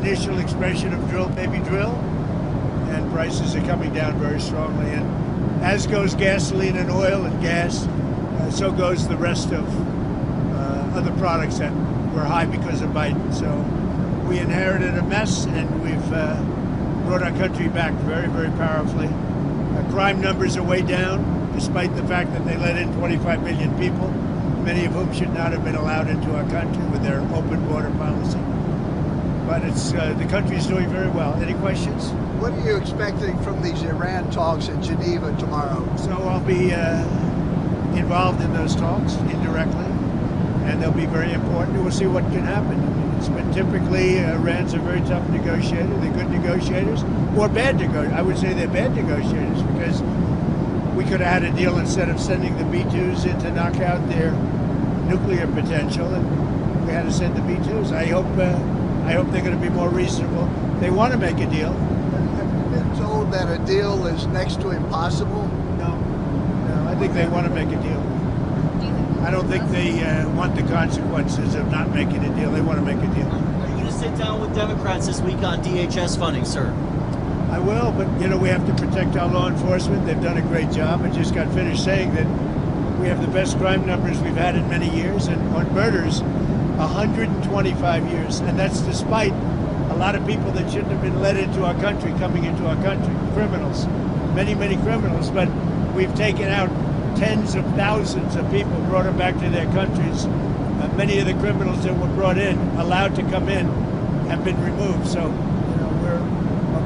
initial expression of drill, baby drill, and prices are coming down very strongly. And as goes gasoline and oil and gas, so goes the rest of other products that were high because of Biden. So we inherited a mess, and we've brought our country back very, very powerfully. Crime numbers are way down, despite the fact that they let in 25 million people, many of whom should not have been allowed into our country with their open border policy. But it's the country's doing very well. Any questions? What are you expecting from these Iran talks in Geneva tomorrow? So I'll be involved in those talks indirectly, and they'll be very important. We'll see what can happen. I mean, it's been typically Iran's a very tough negotiator. They're good negotiators, or bad negotiators. I would say they're bad negotiators, because we could have had a deal instead of sending the B-2s in to knock out their nuclear potential, and we had to send the B-2s. I hope they're going to be more reasonable. They want to make a deal. Have you been told that a deal is next to impossible? No, I think they want to make a deal. I don't think they want the consequences of not making a deal. They want to make a deal. Are you going to sit down with Democrats this week on DHS funding, sir? I will, but we have to protect our law enforcement. They've done a great job. I just got finished saying that we have the best crime numbers we've had in many years, and on murders, 125 years, and that's despite a lot of people that shouldn't have been let into our country coming into our country, criminals, many, many criminals, but we've taken out tens of thousands of people, brought them back to their countries. Many of the criminals that were brought in, allowed to come in, have been removed, so we're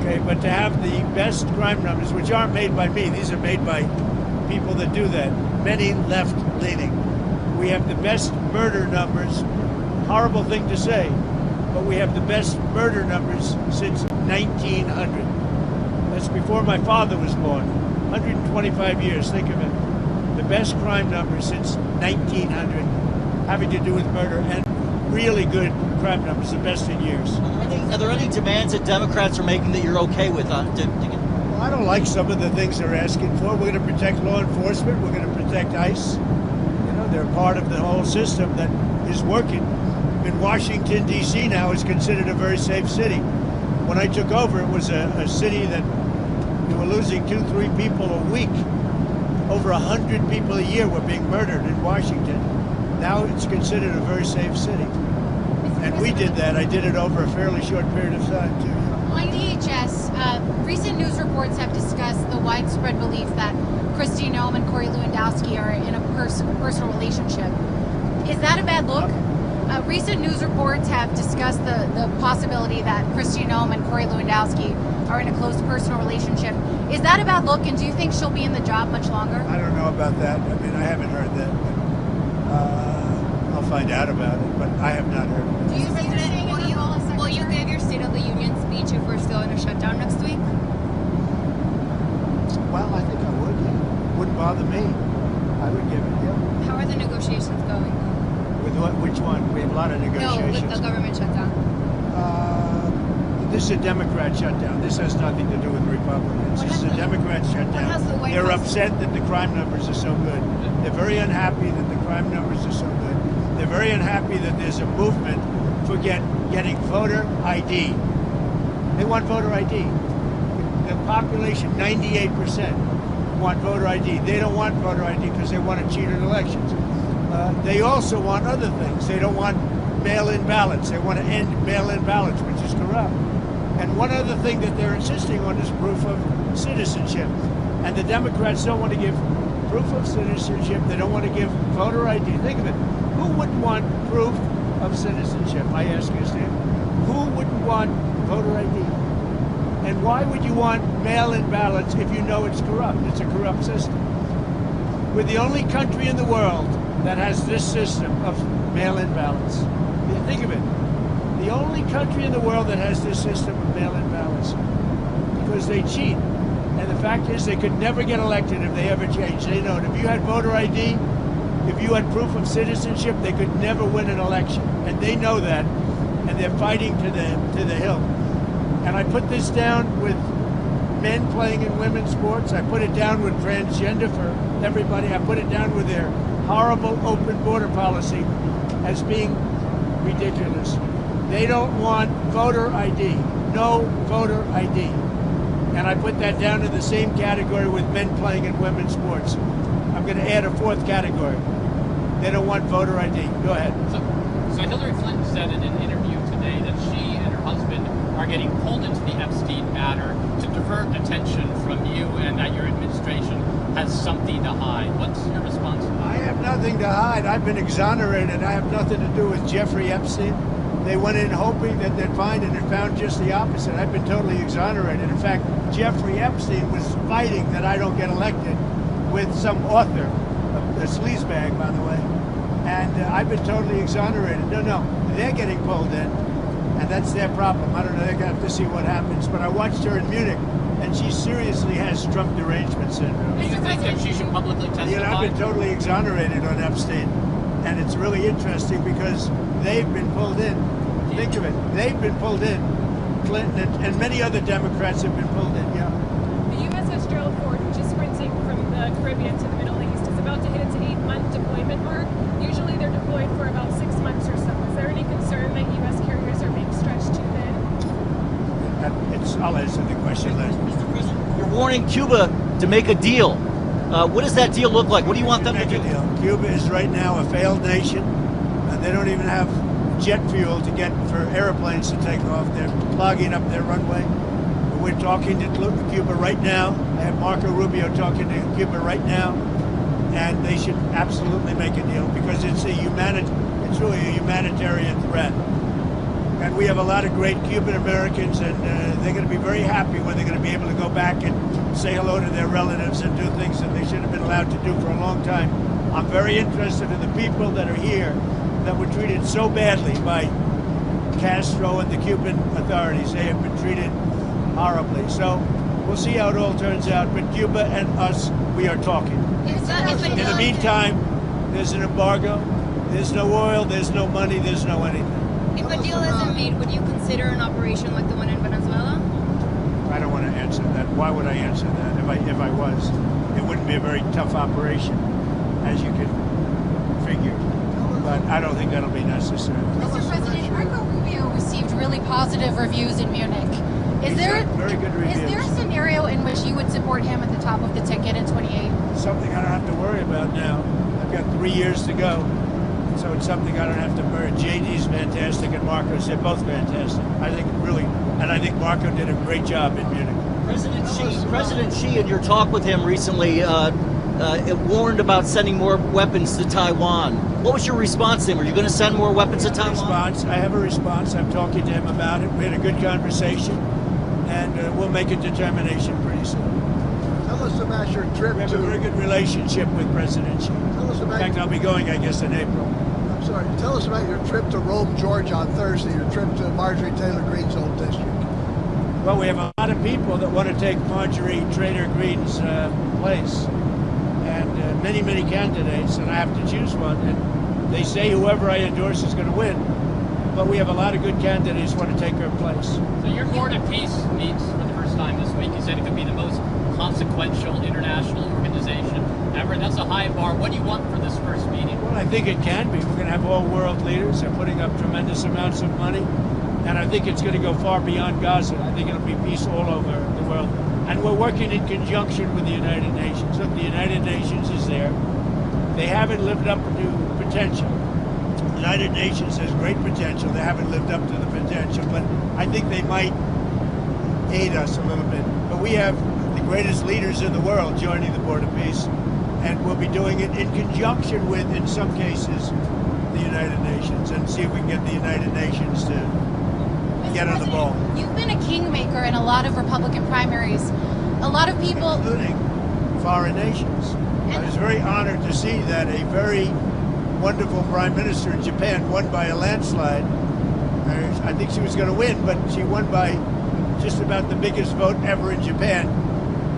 okay. But to have the best crime numbers, which aren't made by me, these are made by people that do that, many left-leaning. We have the best murder numbers. Horrible thing to say, but we have the best murder numbers since 1900. That's before my father was born. 125 years, think of it. The best crime numbers since 1900 having to do with murder, and really good crime numbers, the best in years. Are there any demands that Democrats are making that you're okay with? Well, I don't like some of the things they're asking for. We're going to protect law enforcement. We're going to protect ICE. They're part of the whole system that is working. In Washington, D.C. now is considered a very safe city. When I took over, it was a city that we were losing 2-3 people a week. Over 100 people a year were being murdered in Washington. Now it's considered a very safe city. And we did that. I did it over a fairly short period of time, too. On DHS, recent news reports have discussed the widespread belief that Kristi Noem and Corey Lewandowski are in a personal relationship. Is that a bad look? Recent news reports have discussed the possibility that Kristi Noem and Corey Lewandowski are in a close personal relationship. Is that a bad look, and do you think she'll be in the job much longer? I don't know about that. I mean, I haven't heard that. I'll find out about it, but I have not heard it. Do you think that will you give your State of the Union speech if we're still in a shutdown next week? Well, I think I would, yeah. Wouldn't bother me. I would give it, yeah. How are the negotiations going? With what? Which one? We have a lot of negotiations. No, with the government shutdown. This is a Democrat shutdown. This has nothing to do with Republicans. This is a Democrat shutdown. They're upset that the crime numbers are so good. They're very unhappy that the crime numbers are so good. They're very unhappy that there's a movement for getting voter ID. They want voter ID. The population, 98%, want voter ID. They don't want voter ID because they want to cheat in elections. They also want other things. They don't want mail-in ballots. They want to end mail-in ballots, which is corrupt. And one other thing that they're insisting on is proof of citizenship. And the Democrats don't want to give proof of citizenship. They don't want to give voter ID. Think of it. Who wouldn't want proof of citizenship? I ask you, Steve. Who wouldn't want voter ID? And why would you want mail-in ballots if you know it's corrupt? It's a corrupt system. We're the only country in the world that has this system of mail-in ballots. Think of it. The only country in the world that has this system of mail-in ballots, because they cheat. And the fact is they could never get elected if they ever changed. They know it. If you had voter ID, if you had proof of citizenship, they could never win an election. And they know that, and they're fighting to the hill. And I put this down with men playing in women's sports. I put it down with transgender for everybody. I put it down with their horrible open border policy as being ridiculous. They don't want voter ID. No voter ID. And I put that down in the same category with men playing in women's sports. I'm going to add a fourth category. They don't want voter ID. Go ahead. So Hillary Clinton said in an interview today that she and her husband are getting pulled into the Epstein matter to divert attention from you and that your administration has something to hide. What's your response to that? I have nothing to hide. I've been exonerated. I have nothing to do with Jeffrey Epstein. They went in hoping that they'd find it and found just the opposite. I've been totally exonerated. In fact, Jeffrey Epstein was fighting that I don't get elected with some author, a sleazebag, by the way. And I've been totally exonerated. No, they're getting pulled in, and that's their problem. I don't know, they're going to have to see what happens. But I watched her in Munich, and she seriously has Trump derangement syndrome. Do you think that she should publicly testify? You know, I've been totally exonerated on Epstein, and it's really interesting because they've been pulled in. Think of it, they've been pulled in. Clinton and many other Democrats have been pulled in, yeah. The USS Gerald Ford, which is sprinting from the Caribbean to the Middle East, is about to hit its 8-month deployment mark. Usually they're deployed for about 6 months or so. Is there any concern that U.S. carriers are being stretched too thin? I'll answer the question later. Mr. President, you're warning Cuba to make a deal. What does that deal look like? What do you want them to Make a do? deal. Cuba is right now a failed nation, and they don't even have jet fuel to get for airplanes to take off. They're clogging up their runway. We're talking to Cuba right now. I have Marco Rubio talking to Cuba right now, and they should absolutely make a deal because it's really a humanitarian threat. And we have a lot of great Cuban Americans, and they're going to be very happy when they're going to be able to go back and say hello to their relatives and do things that they should have been allowed to do for a long time. I'm very interested in the people that are here that were treated so badly by Castro and the Cuban authorities. They have been treated horribly. So we'll see how it all turns out. But Cuba and us, we are talking. In the meantime, there's an embargo. There's no oil, there's no money, there's no anything. If a deal isn't made, would you consider an operation like the one in Venezuela? I don't want to answer that. Why would I answer that? If I was, it wouldn't be a very tough operation, as you can figure. But I don't think that'll be necessary. Mr. President, Marco Rubio received really positive reviews in Munich. Is there very good reviews. Is there a scenario in which you would support him at the top of the ticket at 28? Something I don't have to worry about now. I've got 3 years to go. So it's something I don't have to worry. JD's fantastic and Marco's, they're both fantastic. I think really, and I think Marco did a great job in Munich. President Xi, in your talk with him recently, it warned about sending more weapons to Taiwan. What was your response to him? Are you going to send more weapons to Taiwan? I have a response. I'm talking to him about it. We had a good conversation, and we'll make a determination pretty soon. Tell us about your trip We have a very good relationship with President Xi. Tell us In about. fact, I'll be going, I guess, in April. I'm sorry. Tell us about your trip to Rome, Georgia on Thursday. Your trip to Marjorie Taylor Greene's old district. Well, we have a lot of people that want to take Marjorie Taylor Greene's place, and many, many candidates, and I have to choose one. And they say whoever I endorse is going to win, but we have a lot of good candidates who want to take her place. So your Board of Peace meets for the first time this week. You said it could be the most consequential international organization ever. That's a high bar. What do you want for this first meeting? Well, I think it can be. We're going to have all world leaders. They're putting up tremendous amounts of money, and I think it's going to go far beyond Gaza. I think it'll be peace all over the world. And we're working in conjunction with the United Nations. Look, the United Nations is there. They haven't lived up to potential. The United Nations has great potential. They haven't lived up to the potential, but I think they might aid us a little bit. But we have the greatest leaders in the world joining the Board of Peace, and we'll be doing it in conjunction with, in some cases, the United Nations, and see if we can get the United Nations to get on the ball. You've been a kingmaker in a lot of Republican primaries. A lot of people, Including foreign nations. I was very honored to see that a very wonderful prime minister in Japan won by a landslide. I think she was going to win, but she won by just about the biggest vote ever in Japan,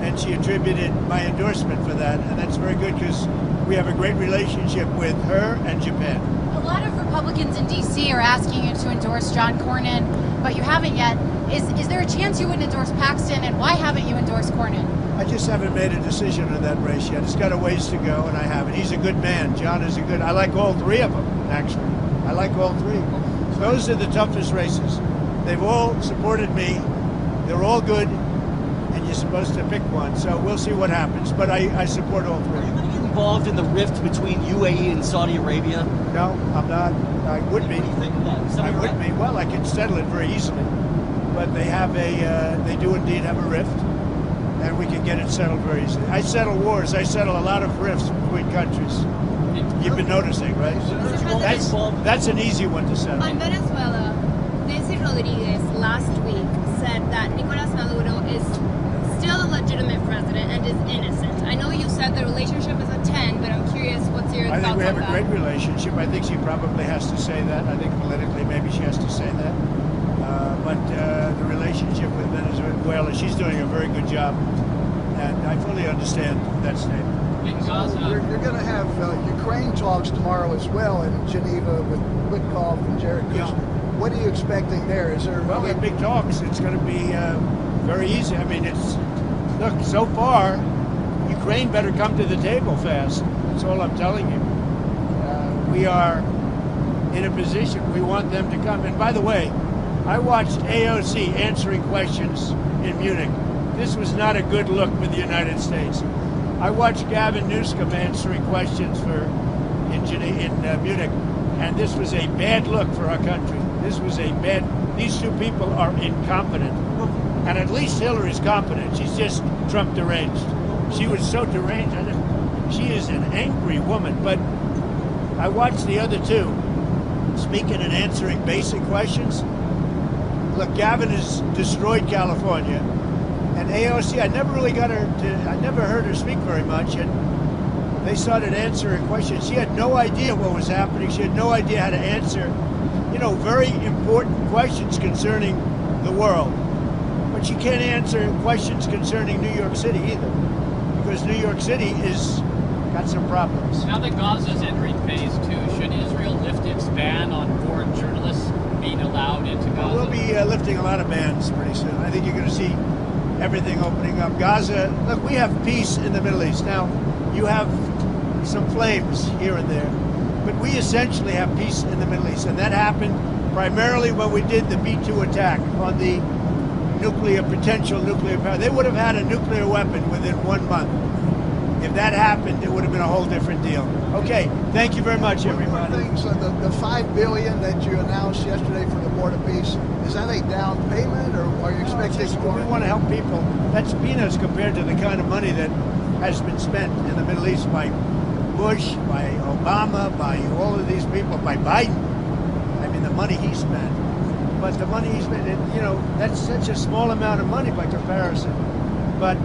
and she attributed my endorsement for that, and that's very good because we have a great relationship with her and Japan. a lot of Republicans in D.C. are asking you to endorse John Cornyn, but you haven't yet. Is there a chance you would endorse Paxton, and why haven't you endorsed Cornyn? I just haven't made a decision on that race yet. It's got a ways to go, and I haven't. He's a good man. John is a good. I like all three of them, actually. I like all three. Those are the toughest races. They've all supported me. They're all good, and you're supposed to pick one. So we'll see what happens. But I support all three. Are you going to get involved in the rift between UAE and Saudi Arabia? No, I'm not. I would be. What do you think of that? I would be. Well, I could settle it very easily. But they have they do indeed have a rift, and we can get it settled very easily. I settle wars. I settle a lot of rifts between countries. You've been noticing, right? That's an easy one to settle. On Venezuela, Nancy Rodriguez last week said that Nicolas Maduro is still a legitimate president and is innocent. I know you said the relationship is a 10, but I'm curious what's your thoughts on that? I think we have a great relationship. I think she probably has to say that. I think politically maybe she has to say that. But the relationship with Venezuela, she's doing a very good job. And I fully understand that statement. You're going to have Ukraine talks tomorrow as well in Geneva with Witkoff and Jared Kushner. Yeah. What are you expecting there? Is there? Well, they're big talks. It's going to be very easy. I mean, look, so far, Ukraine better come to the table fast. That's all I'm telling you. We are in a position. We want them to come. And by the way, I watched AOC answering questions in Munich. This was not a good look for the United States. I watched Gavin Newsom answering questions in Munich, and this was a bad look for our country. These two people are incompetent. And at least Hillary's competent. She's just Trump deranged. She was so deranged. She is an angry woman. But I watched the other two speaking and answering basic questions. Look, Gavin has destroyed California. And AOC, I never heard her speak very much. And they started answering questions. She had no idea what was happening. She had no idea how to answer, very important questions concerning the world. But she can't answer questions concerning New York City either, because New York City is got some problems. Now that Gaza's entering phase 2, should Israel lift its ban on foreign journalists being allowed into Gaza? We'll be lifting a lot of bans pretty soon. I think you're going to see everything opening up. Gaza, look, we have peace in the Middle East. Now, you have some flames here and there, but we essentially have peace in the Middle East. And that happened primarily when we did the B-2 attack on the potential nuclear power. They would have had a nuclear weapon within 1 month. If that happened, it would have been a whole different deal. Okay, thank you very much, everybody. One thing, so the $5 billion that you announced yesterday for the Board of Peace, is that a down payment, or are you expecting more? We want to help people. That's peanuts compared to the kind of money that has been spent in the Middle East by Bush, by Obama, by all of these people, by Biden. I mean, the money he spent. But the money he spent, that's such a small amount of money by comparison. But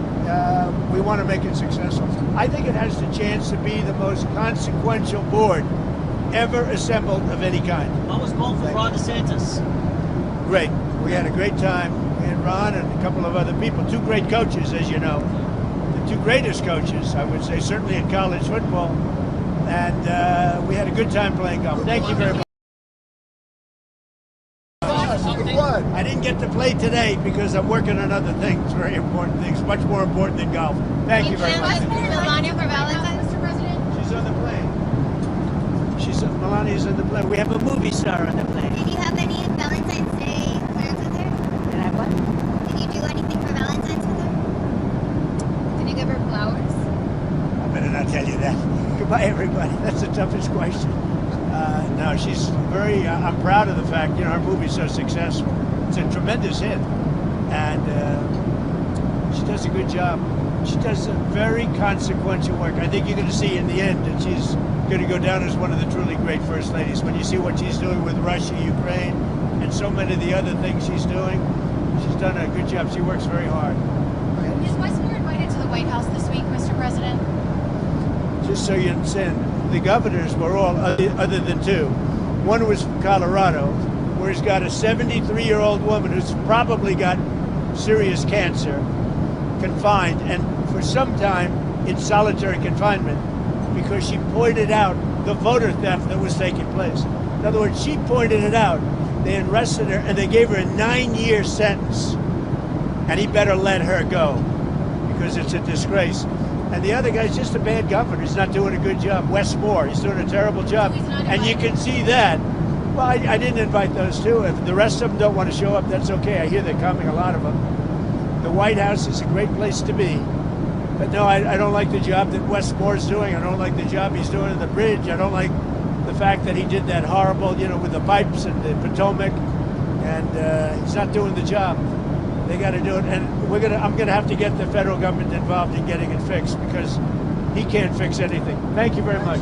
we want to make it successful. I think it has the chance to be the most consequential board ever assembled of any kind. What was called for Ron DeSantis? Great. We had a great time. We had Ron and a couple of other people, two great coaches, as you know. The two greatest coaches, I would say, certainly in college football. And we had a good time playing golf. Thank you very much. I didn't get to play today because I'm working on other things, very important things, much more important than golf. Thank you very much. Melania for Valentine's, Mr. President? She's on the plane. Melania's on the plane. We have a movie star on the plane. Did you have any Valentine's Day plans with her? Did I have what? Did you do anything for Valentine's with her? Did you give her flowers? I better not tell you that. Goodbye, everybody. That's the toughest question. No, she's very, I'm proud of the fact, her movie's so successful. It's a tremendous hit. And she does a good job. She does a very consequential work. I think you're going to see in the end that she's going to go down as one of the truly great first ladies. When you see what she's doing with Russia, Ukraine, and so many of the other things she's doing, she's done a good job. She works very hard. Is Westmore invited to the White House this week, Mr. President? Just so you understand, the governors were all, other than two. One was from Colorado, where he's got a 73-year-old woman who's probably got serious cancer, confined, and for some time in solitary confinement, because she pointed out the voter theft that was taking place. In other words, she pointed it out. They arrested her, and they gave her a 9-year sentence. And he better let her go, because it's a disgrace. And the other guy's just a bad governor. He's not doing a good job. Wes Moore, he's doing a terrible job. And you can see that Well, I didn't invite those two. If the rest of them don't want to show up, that's okay. I hear they're coming, a lot of them. The White House is a great place to be. But no, I don't like the job that Wes Moore's doing. I don't like the job he's doing in the bridge. I don't like the fact that he did that horrible, with the pipes and the Potomac. And he's not doing the job. They got to do it. And I'm going to have to get the federal government involved in getting it fixed because he can't fix anything. Thank you very much.